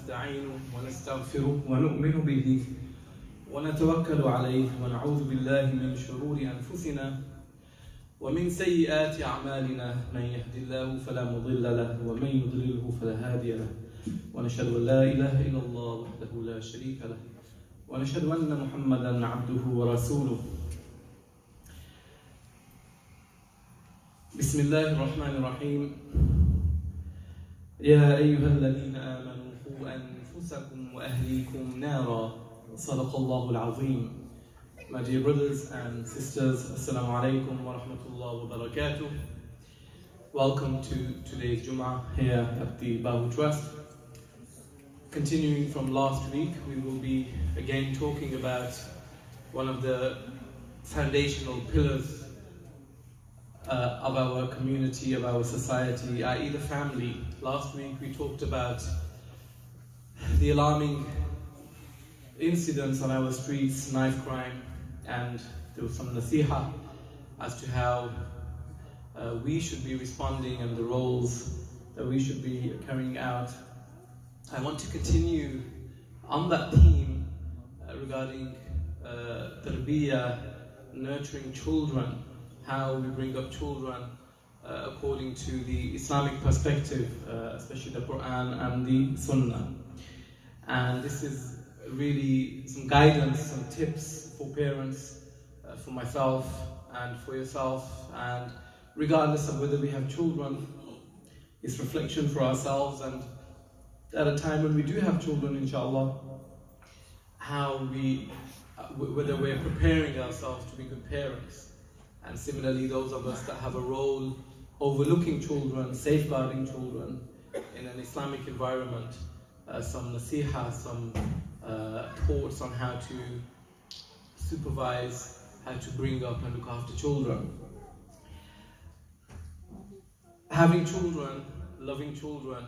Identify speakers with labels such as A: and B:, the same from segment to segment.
A: ونستعينه ونستغفره ونؤمن به ونتوكل عليه ونعوذ بالله من شرور أنفسنا ومن سيئات أعمالنا من يهد الله فلا مضل له ومن يضلله فلا هادي له ونشهد أن لا إله إلا الله وحده لا شريك له ونشهد أن محمدا عبده ورسوله. بسم الله الرحمن الرحيم. يا أيها الذين آمنوا قوا أنفسكم وأهليكم نارا صدق الله العظيم. My dear brothers and sisters, Assalamu alaikum wa rahmatullahi wa barakatuh. Welcome to today's Jummah here at the Bahu Trust. Continuing from last week, we will be again talking about one of the foundational pillars of our community, of our society, i.e. the family. Last week we talked about the alarming incidents on our streets, knife crime, and there was some nasiha as to how we should be responding and the roles that we should be carrying out. I want to continue on that theme regarding tarbiyah, nurturing children, how we bring up children according to the Islamic perspective, especially the Quran and the Sunnah. And this is really some guidance, some tips for parents, for myself and for yourself, and regardless of whether we have children, it's reflection for ourselves, and at a time when we do have children, inshallah, whether we're preparing ourselves to be good parents. And similarly, those of us that have a role overlooking children, safeguarding children in an Islamic environment, some nasiha, some thoughts on how to supervise, how to bring up and look after children. Having children, loving children,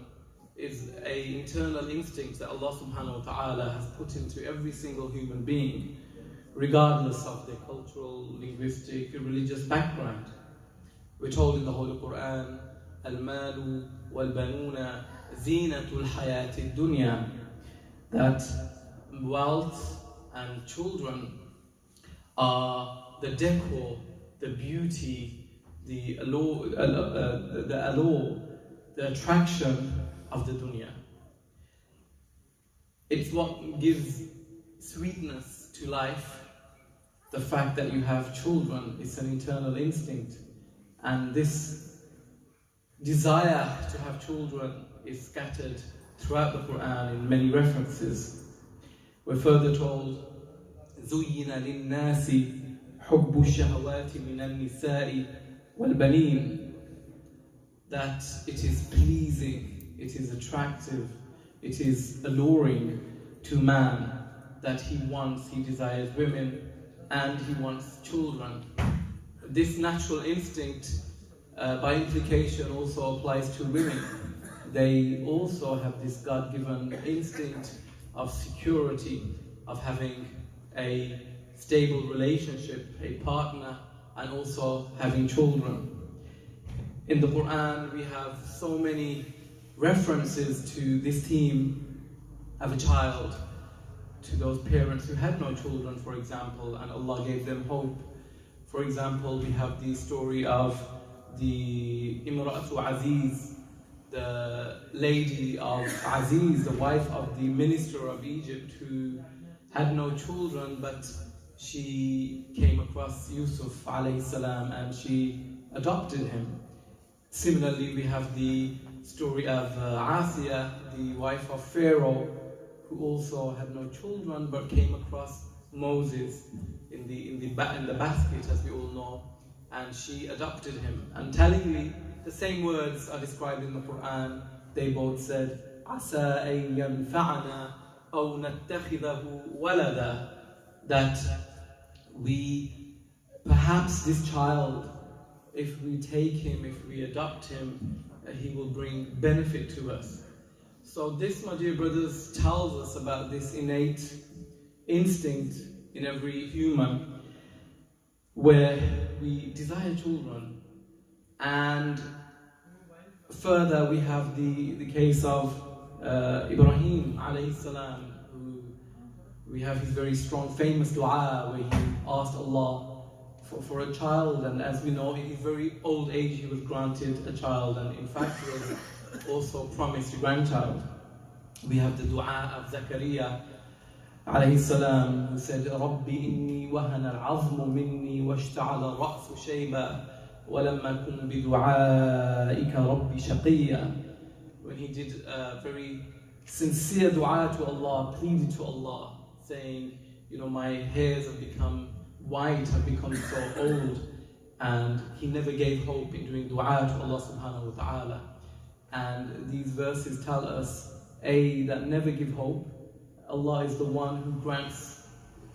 A: is an internal instinct that Allah subhanahu wa ta'ala has put into every single human being, regardless of their cultural, linguistic, religious background. We're told in the Holy Quran, Al-Malu wal-Banuna Zinatul Hayati Dunya, that wealth and children are the decor, the beauty, the allure, the attraction of the dunya. It's what gives sweetness to life. The fact that you have children is an internal instinct, and this desire to have children is scattered throughout the Quran in many references. We're further told, زُيِّنَ لِلنَّاسِ حُبُّ الشَّهَوَاتِ مِنَ النِّسَاءِ وَالْبَنِينَ, that it is pleasing, it is attractive, it is alluring to man that he desires women, and he wants children. This natural instinct, by implication, also applies to women. They also have this God-given instinct of security, of having a stable relationship, a partner, and also having children. In the Quran, we have so many references to this theme of a child, to those parents who had no children, for example, and Allah gave them hope. For example, we have the story of the Imra'atu Aziz, the lady of Aziz, the wife of the minister of Egypt, who had no children, but she came across Yusuf alayhi salam and she adopted him. Similarly, we have the story of Asiya, the wife of Pharaoh, who also had no children but came across Moses in the basket, as we all know, and she adopted him. And tellingly, the same words are described in the Quran. They both said, "Asa an yanfa'ana aw nattakhidahu walada," that perhaps this child, if we take him, if we adopt him, he will bring benefit to us. So this, my dear brothers, tells us about this innate instinct in every human where we desire children. And further, we have the case of Ibraheem alayhi salam, who we have his very strong, famous dua where he asked Allah for a child, and as we know, in his very old age he was granted a child, and in fact he was also promised a grandchild. We have the dua of Zakaria alayhi salam, who said, رَبِّ إِنِّي وَهَنَ الْعَظْمُ مِنِّي وَاشْتَعَلَ الرَّأْسُ شَيْبًا وَلَمْ أَكُنْ بِدُعَائِكَ رَبِّ شَقِيًّا. When he did a very sincere dua to Allah, pleaded to Allah, saying, my hairs have become white, have become so old, and he never gave hope in doing dua to Allah subhanahu wa ta'ala. And these verses tell us, A, that never give hope. Allah is the one who grants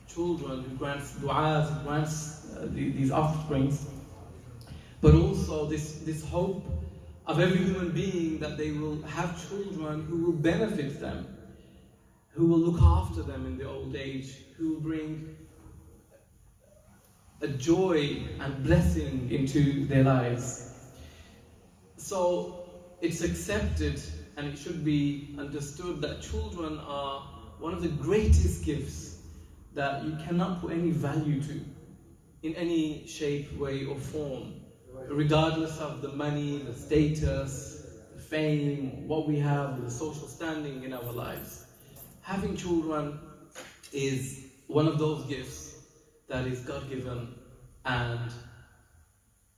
A: children, who grants du'as, who grants these offsprings. But also this hope of every human being that they will have children who will benefit them, who will look after them in the old age, who will bring a joy and blessing into their lives. So it's accepted and it should be understood that children are one of the greatest gifts that you cannot put any value to in any shape, way or form, regardless of the money, the status, the fame, what we have, the social standing in our lives. Having children is one of those gifts that is God-given and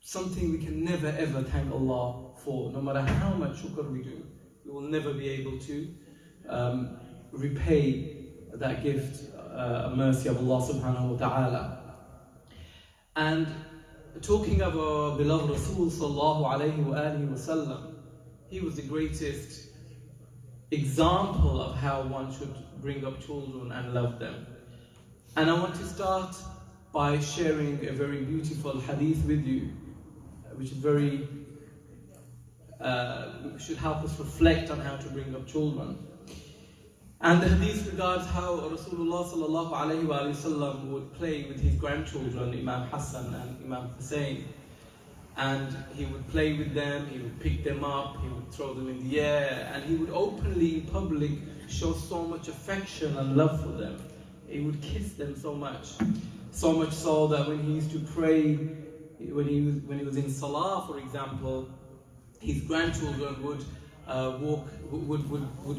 A: something we can never ever thank Allah for. No matter how much shukr we do, we will never be able to repay that gift, mercy of Allah subhanahu wa ta'ala. And talking of our beloved Rasul sallallahu alayhi wa alihi wa sallam, he was the greatest example of how one should bring up children and love them. And I want to start by sharing a very beautiful hadith with you, which is very should help us reflect on how to bring up children. And the hadith regards how Rasulullah sallallahu alayhi wa sallam would play with his grandchildren, Imam Hassan and Imam Hussein. And he would play with them, he would pick them up, he would throw them in the air, and he would openly in public show so much affection and love for them. He would kiss them so much so that when he used to pray, when he was in Salah, for example, his grandchildren would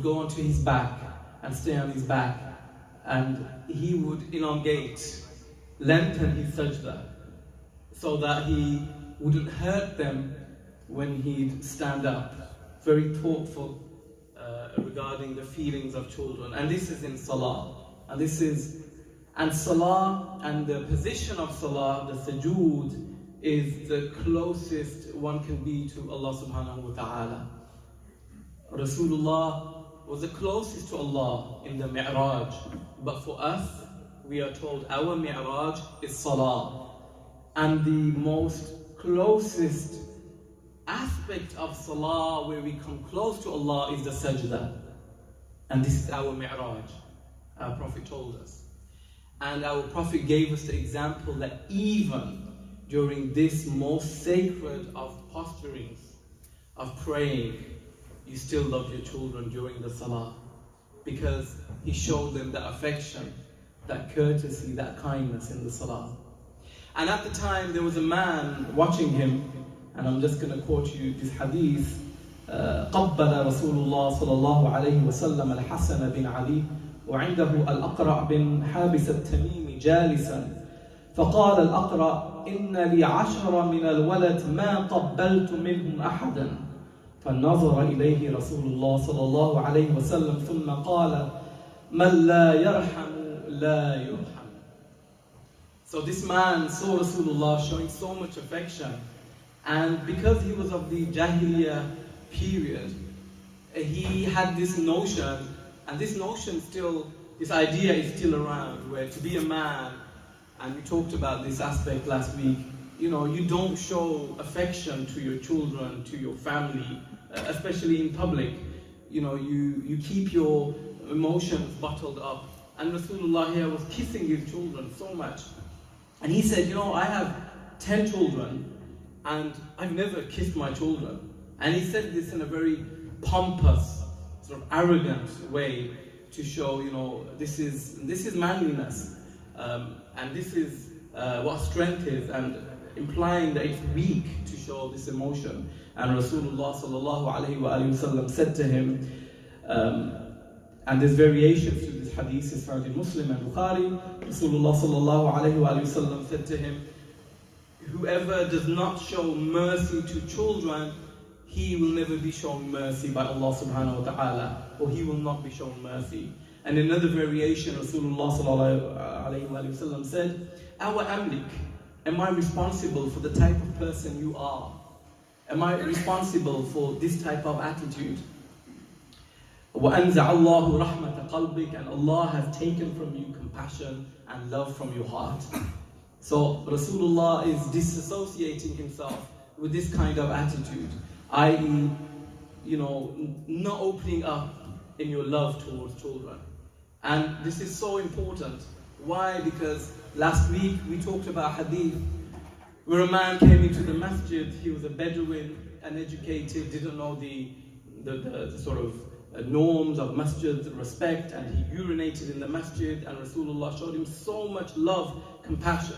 A: go onto his back and stay on his back, and he would elongate, lengthen his sajda, so that he wouldn't hurt them when he'd stand up. Very thoughtful regarding the feelings of children. And this is in Salah. And Salah and the position of Salah, the sujood, is the closest one can be to Allah subhanahu wa ta'ala. Rasulullah was the closest to Allah in the Mi'raj. But for us, we are told our Mi'raj is Salah. And the most closest aspect of Salah where we come close to Allah is the sajda. And this is our Mi'raj, our Prophet told us. And our Prophet gave us the example that even during this most sacred of posturings, of praying, you still love your children during the Salah, because he showed them that affection, that courtesy, that kindness in the Salah. And at the time there was a man watching him, and I'm just going to quote you this hadith. قبل رسول الله صلى الله عليه وسلم الحسن بن علي وعنده الأقرع بن حابس التميمي جالسا فقال الأقرع إن لي 10 من الولد ما قبلت منهم أحدا فنظر إليه رسول الله صلى الله عليه وسلم ثم قال من لا يرحم لا يرحم. So this man saw Rasulullah showing so much affection, and because he was of the Jahiliyyah period, he had this notion, and this idea is still around, where to be a man, and we talked about this aspect last week, you don't show affection to your children, to your family, especially in public. You keep your emotions bottled up. And Rasulullah here was kissing his children so much. And he said, I have 10 children, and I've never kissed my children. And he said this in a very pompous sort of arrogant way to show, this is manliness, and this is what strength is, and implying that it's weak to show this emotion. And Rasulullah sallallahu alaihi wasallam said to him, and there's variations to this hadith, it's found in Muslim and Bukhari. Rasulullah sallallahu alaihi wasallam said to him, whoever does not show mercy to children, he will never be shown mercy by Allah subhanahu wa ta'ala, or he will not be shown mercy. And another variation, Rasulullah sallallahu alaihi wasallam said, Awa amlik, am I responsible for the type of person you are? Am I responsible for this type of attitude? وَأَنْزَعَ اللَّهُ رَحْمَةَ قَلْبِكَ, and Allah has taken from you compassion and love from your heart. So Rasulullah is disassociating himself with this kind of attitude, i.e., not opening up in your love towards children. And this is so important. Why? Because last week we talked about hadith where a man came into the masjid. He was a Bedouin, uneducated, didn't know the sort of norms of masjid respect, and he urinated in the masjid, and Rasulullah showed him so much love, compassion.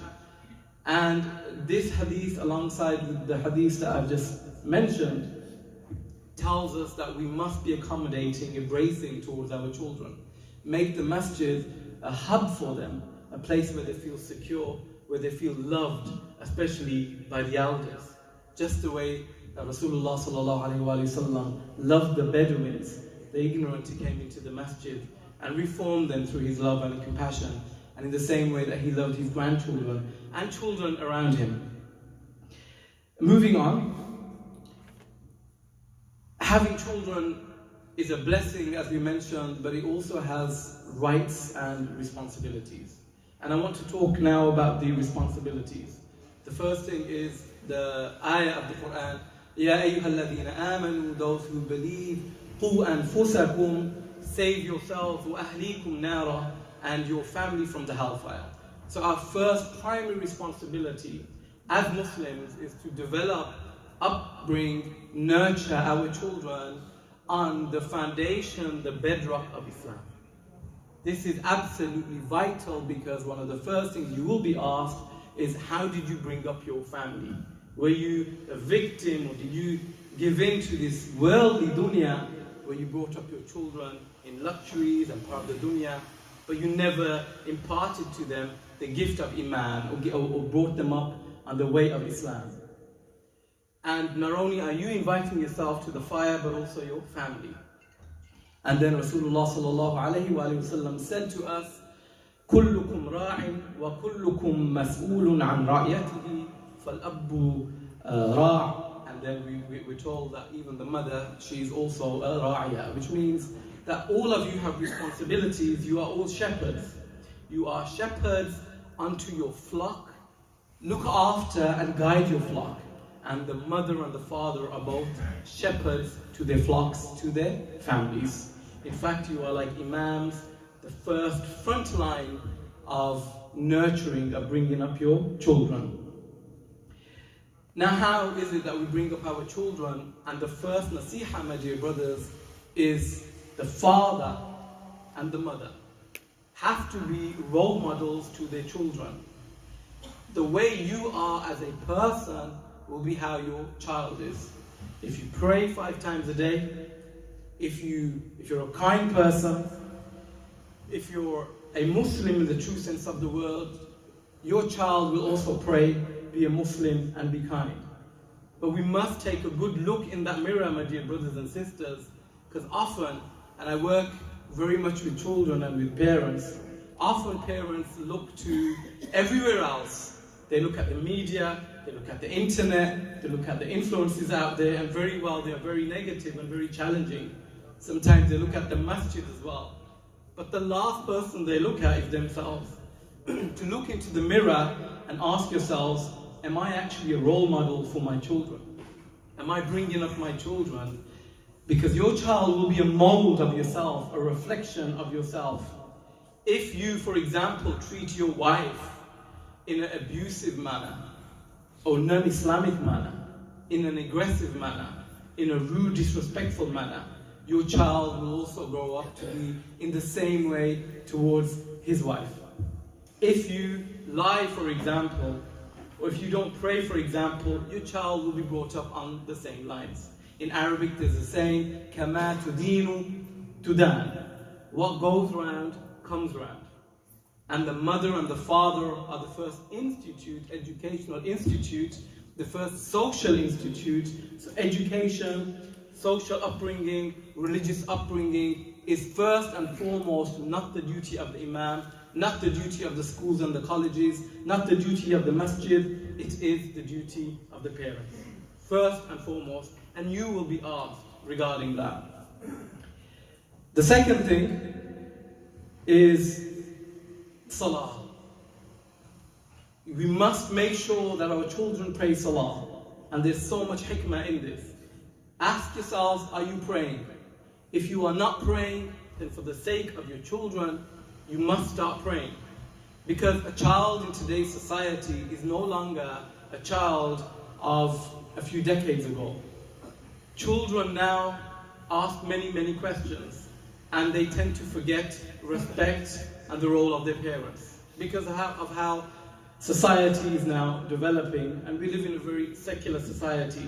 A: And this hadith, alongside the hadith that I've just mentioned, tells us that we must be accommodating, embracing towards our children. Make the masjid a hub for them, a place where they feel secure, where they feel loved, especially by the elders. Just the way that Rasulullah sallallahu alaihi wasallam loved the Bedouins, the ignorant who came into the masjid, and reformed them through his love and compassion, and in the same way that he loved his grandchildren and children around him. Moving on, having children is a blessing, as we mentioned, but it also has rights and responsibilities. And I want to talk now about the responsibilities. The first thing is the ayah of the Quran, Ya ayyuhalladhina amanu, those who believe, Qu anfusakum, save yourselves, wa ahlikum nara, and your family from the hellfire. So our first primary responsibility as Muslims is to develop, upbring, nurture our children on the foundation, the bedrock of Islam. This is absolutely vital, because one of the first things you will be asked is, how did you bring up your family? Were you a victim, or did you give in to this worldly dunya, where you brought up your children in luxuries and part of the dunya, but you never imparted to them the gift of Iman, or brought them up on the way of Islam? And not only are you inviting yourself to the fire, but also your family. And then Rasulullah sallallahu alaihi wasallam said to us, كلكم راع وكلكم مسؤول عن رعيته فالأب راع. And then we're told that even the mother, she is also a ra'iyah, which means that all of you have responsibilities. You are all shepherds. You are shepherds unto your flock. Look after and guide your flock. And the mother and the father are both shepherds to their flocks, to their families. In fact, you are like imams, the first front line of nurturing, of bringing up your children. Now, how is it that we bring up our children? And the first nasiha, my dear brothers, is the father and the mother have to be role models to their children. The way you are as a person will be how your child is. If you pray 5 times a day, if you're a kind person, if you're a Muslim in the true sense of the word, your child will also pray, be a Muslim, and be kind. But we must take a good look in that mirror, my dear brothers and sisters, because often, and I work very much with children and with parents, often parents look to everywhere else. They look at the media, they look at the internet, they look at the influences out there, and very well, they are very negative and very challenging. Sometimes they look at the masjid as well. But the last person they look at is themselves. To look into the mirror and ask yourselves, am I actually a role model for my children? Am I bringing up my children? Because your child will be a mold of yourself, a reflection of yourself. If you, for example, treat your wife in an abusive manner, or non-Islamic manner, in an aggressive manner, in a rude, disrespectful manner, your child will also grow up to be in the same way towards his wife. If you lie, for example, or if you don't pray, for example, your child will be brought up on the same lines. In Arabic, there's a saying, كَمَا تُدِينُ تُدَانُ. What goes round, comes round. And the mother and the father are the first educational institute, the first social institute. So education, social upbringing, religious upbringing is first and foremost not the duty of the imam, not the duty of the schools and the colleges, not the duty of the masjid, it is the duty of the parents. First and foremost, and you will be asked regarding that. The second thing is salah. We must make sure that our children pray salah. And there's so much hikmah in this. Ask yourselves, are you praying? If you are not praying, then for the sake of your children, you must start praying. Because a child in today's society is no longer a child of a few decades ago. Children now ask many, many questions, and they tend to forget respect and the role of their parents because of how society is now developing, and we live in a very secular society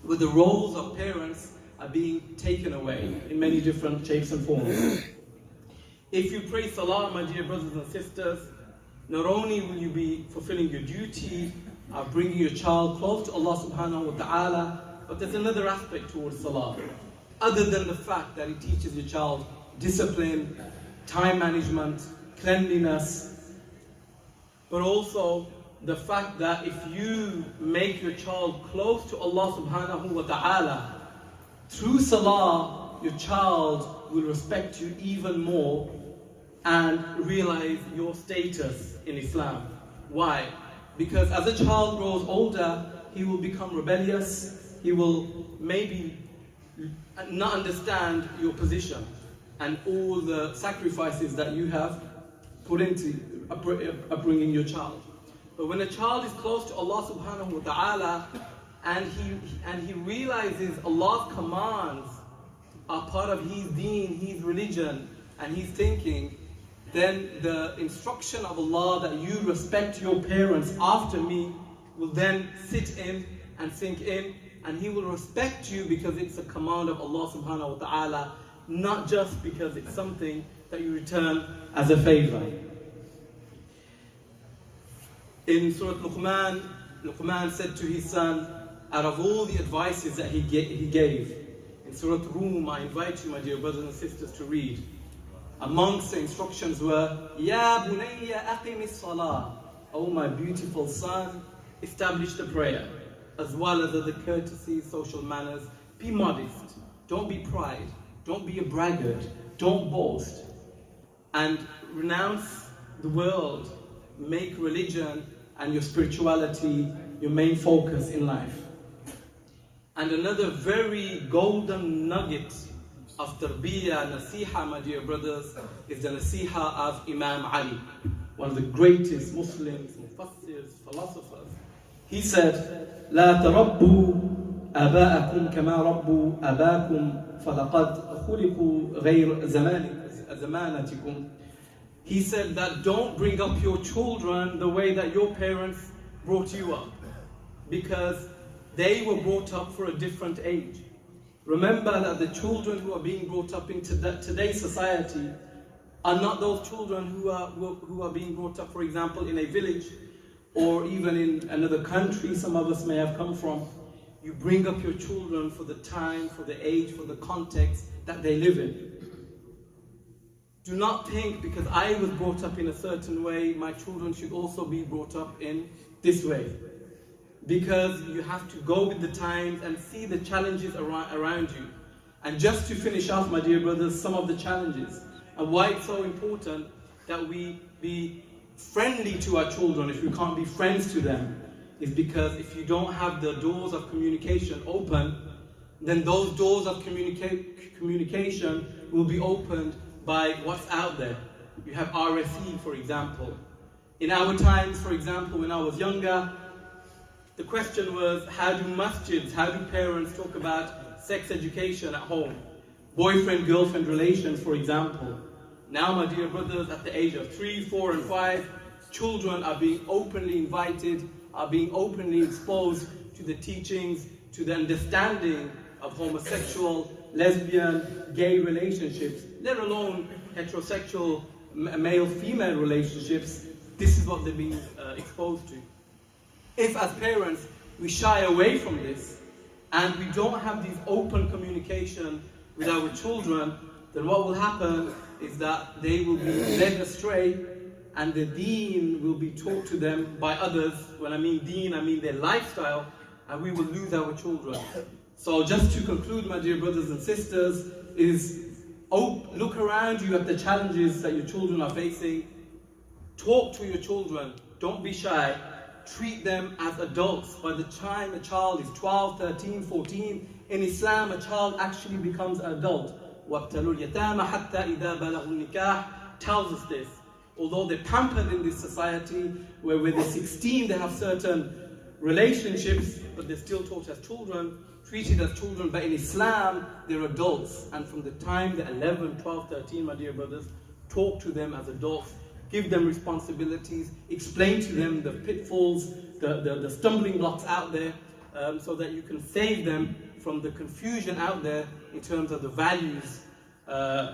A: where the roles of parents are being taken away in many different shapes and forms. If you pray salah, my dear brothers and sisters, not only will you be fulfilling your duty of bringing your child close to Allah subhanahu wa ta'ala, but there's another aspect towards salah. Other than the fact that it teaches your child discipline, time management, cleanliness, but also the fact that if you make your child close to Allah subhanahu wa ta'ala, through salah, your child will respect you even more and realize your status in Islam. Why? Because as a child grows older, he will become rebellious, he will maybe not understand your position and all the sacrifices that you have put into upbringing your child. But when a child is close to Allah subhanahu wa ta'ala and he realizes Allah's commands are part of his deen, his religion, and his thinking, then the instruction of Allah that you respect your parents after me will then sit in and sink in, and he will respect you because it's a command of Allah subhanahu wa ta'ala, not just because it's something that you return as a favor. In Surah Luqman, Luqman said to his son, out of all the advices that he gave, in Surah Rum, I invite you, my dear brothers and sisters, to read. Amongst the instructions were, Ya bunayya aqim as-salah. Oh my beautiful son, establish the prayer, as well as the courtesies, social manners. Be modest, don't be pride, don't be a braggart, don't boast, and renounce the world. Make religion and your spirituality your main focus in life. And another very golden nugget of tarbiyah, nasiha, my dear brothers, is the nasiha of Imam Ali, one of the greatest Muslims, mufassirs, philosophers. He said, لا تربوا آباءكم كما ربوا آباكم فلقد خلقوا غير زمانتكم. He said that don't bring up your children the way that your parents brought you up, because they were brought up for a different age. Remember that the children who are being brought up into today's society are not those children who are being brought up, for example, in a village or even in another country some of us may have come from. You bring up your children for the time, for the age, for the context that they live in. Do not think because I was brought up in a certain way, my children should also be brought up in this way. Because you have to go with the times and see the challenges around you. And just to finish off, my dear brothers, some of the challenges and why it's so important that we be friendly to our children if we can't be friends to them, is because if you don't have the doors of communication open, then those doors of communication will be opened by what's out there. You have RSE, for example. In our times, for example, when I was younger, the question was, how do masjids, how do parents talk about sex education at home? boyfriend-girlfriend relations, for example. Now, my dear brothers, at the age of 3, 4, and 5, children are being openly invited, are being openly exposed to the teachings, to the understanding of homosexual, lesbian, gay relationships, let alone heterosexual male-female relationships. This is what they're being exposed to. If as parents we shy away from this and we don't have this open communication with our children, then what will happen is that they will be led astray and the deen will be taught to them by others. When I mean deen, I mean their lifestyle, and we will lose our children. So just to conclude, my dear brothers and sisters, is look around you at the challenges that your children are facing. Talk to your children. Don't be shy. Treat them as adults. By the time a child is 12, 13, 14, in Islam, a child actually becomes an adult. وَابْتَلُوا الْيَتَامَ حَتَّى إِذَا بَلَغُوا النِّكَاحَ tells us this. Although they're pampered in this society, where when they're 16 they have certain relationships, but they're still taught as children, treated as children. But in Islam, they're adults. And from the time they're 11, 12, 13, my dear brothers, talk to them as adults. Give them responsibilities. Explain to them the pitfalls, the stumbling blocks out there, so that you can save them from the confusion out there in terms of the values,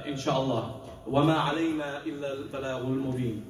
A: inshallah. وَمَا عَلَيْنَا إِلَّا الْبَلَاغُ الْمُبِينَ.